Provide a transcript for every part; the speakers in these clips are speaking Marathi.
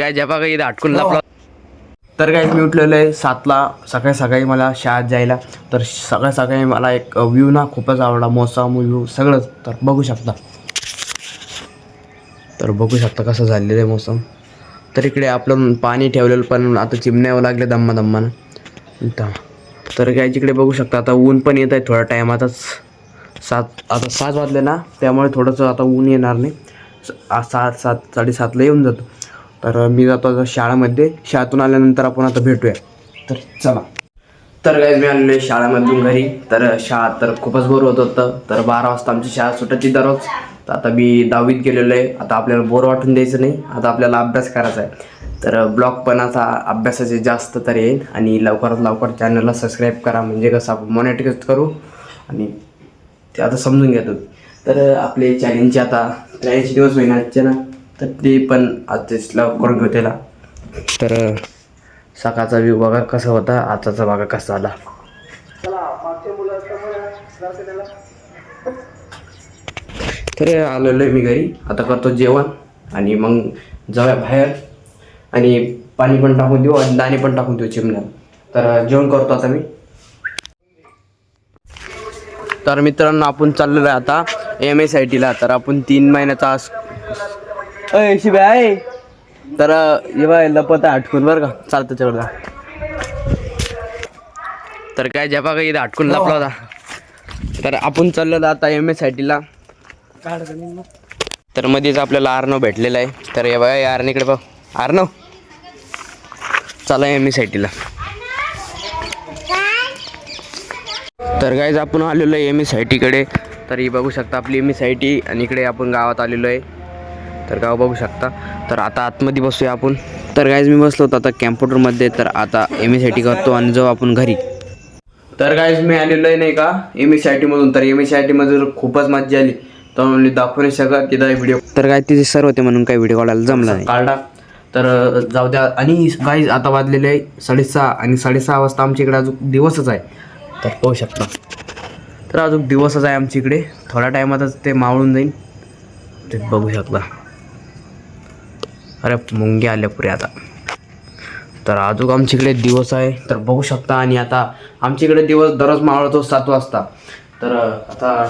काय जेव्हा काही अटकून लपला. तर काय मी उठलेलं आहे 7ला सकाळी मला शाळेत जायला. तर सकाळी मला एक व्ह्यू ना खूपच आवडला, मोसम व्ह्यू सगळंच. तर बघू शकता कसं झालेलं आहे मोसम. तर इकडे आपलं पाणी ठेवलेलं पण आता चिमण्यावर लागले दम्मानं. तर काय तिकडे बघू शकता आता ऊन पण येत आहे थोड्या टायमातच. 7 वाजले ना, त्यामुळे थोडंसं आता ऊन येणार नाही. 7:30 येऊन जातो. तर मी जातो आता शाळेतून आल्यानंतर आपण आता भेटूया. तर चला. तर काय मी आलेलो आहे शाळेमधून घरी. तर शाळा तर खूपच बोर होत होतं. तर 12 वाजता आमची शाळा सुटायची दररोज. तर आता मी 10वीत गेलेलो आहे. आता आपल्याला बोर वाटून द्यायचं नाही, आता आपल्याला अभ्यास करायचा आहे. तर ब्लॉग पण आता अभ्यासाचे जास्त तर येईल. आणि लवकरात लवकर चॅनलला सबस्क्राईब करा, म्हणजे कसं आपण मॉनिटाईज करू. आणि ते आता समजून घेतो. तर आपले चॅलेंजचे आता 83 दिवस होईना आजचे ना, तर ते पण आजच लवकर घेऊ त्याला. तर सकाळचा व्ह्यू बघा कसा होता, आजचा बघा कसा आला. तर आलेलो आहे मी घरी. आता करतो जेवण आणि मग जाऊया बाहेर. आणि पाणी पण टाकून देऊ आणि दाणे पण टाकून देऊ चिमण्याला. तर जेवण करतो आता मी. तर मित्रांनो आपण चाललेलो आहे आता MSITला. तर आपण 3 महिन्याचा शिवाय आहे. तर जेव्हा लपत अटकून बरं का चालतं तेवढं. तर काय जेव्हा काही अटकून लपला होता. तर आपण चाललेलो आता MSITला. तर मध्येच आपल्याला आर्नव भेटलेला आहे. तर हे बघा या आर्नीकडे बघ. आर्नव चला MSITला. तर गाईज आपण आलेलो आहे MSITकडे. तर ही बघू शकता आपली MSIT. आणि इकडे आपण गावात आलेलो आहे. तर गाव बघू शकता. तर आता आतमध्ये बसूया आपण. तर गाईज मी बसलो होतो आता कॅम्प्युटरमध्ये. तर आता MSIT करतो आणि जाऊ आपण घरी. तर गाईज मी आलेलो आहे नाही का MSIT मधून. तर MSIT मध्ये खूपच मजा आली. तर म्हणली दाखवू नाही शकत तिथं व्हिडिओ. तर काय तिचे सर होते म्हणून काही व्हिडिओ काढायला जमला नाही, काढला. तर जाऊ द्या. आणि गाईज आता वाजलेले आहे 6:30. आणि 6:30 वाजता आमच्या इकडे अजून दिवसच आहे. तर पाहू शकता. तर अजून दिवसच आहे आमच्या इकडे. थोड्या टायमातच ते मावळून जाईल. ते बघू शकता. अरे मुंगी आल्या पुरे आता. तर अजून आमच्याकडे दिवस आहे. तर बघू शकता. आणि आता आमच्याकडे दिवस दररोज मावळतो 7 वाजता. तर आता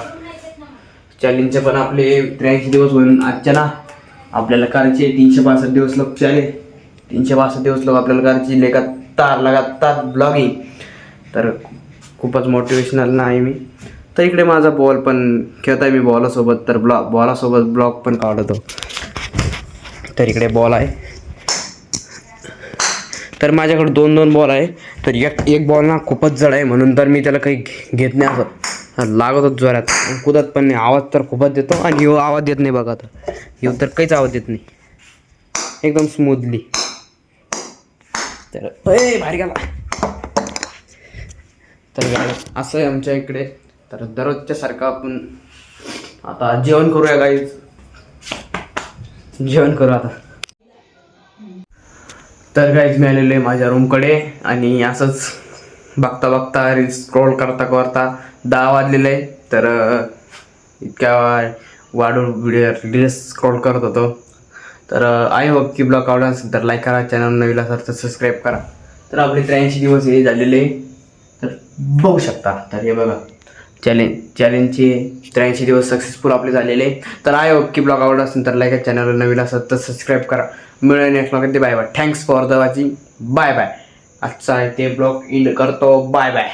चॅलेंजचे पण आपले 83 दिवस होऊन आजच्या ना आपल्याला करायचे 362 दिवस लोक आले. 362 दिवस लोक आपल्याला करायची लगातार ब्लॉगिंग. तर खूपच मोटिवेशनल ना आहे मी. तर इकडे माझा बॉल पण खेळताय मी बॉलासोबत. तर बॉलासोबत ब्लॉग पण काढतो. तर इकडे बॉल आहे. तर माझ्याकडे 2 बॉल आहे. तर एक बॉल ना खूपच जड आहे, म्हणून तर मी त्याला काही घेत नाही. असं लागतच जोरात, कुदत पण नाही. आवाज तर खूपच देतो. आणि ह्यो आवाज देत नाही बघा. तर ह्यो तर काहीच आवाज देत नाही, एकदम स्मूथली. तर भारी गेला. तर असं आहे आमच्या इकडे. तर दररोजच्या सारखं आपण आता जेवण करूया गाईज. जेवण करू आता. तर गाईज मी आलेलो आहे माझ्या रूमकडे. आणि असंच बघता रील्स स्क्रोल करता 10 वाजलेले आहे. तर इतक्या वाढून रील्स स्क्रोल करत होतो. तर आय होप की ब्लॉग आवडला असेल तर लाईक करा, चॅनल नवीन असेल तर सबस्क्राईब करा. तर आपले 83 दिवस हे झालेले. तर बघू शकता. तर हे बघा चॅलेंजचे 83 दिवस सक्सेसफुल आपले झालेले. तर आय होप की ब्लॉग आवडला असेल तर लाईक, चॅनल नवीन असेल तर सबस्क्राईब करा. मिळूया next blog. Bye bye. Thanks for the watching. Bye bye. आजचा ते ब्लॉग एंड करतो. Bye bye.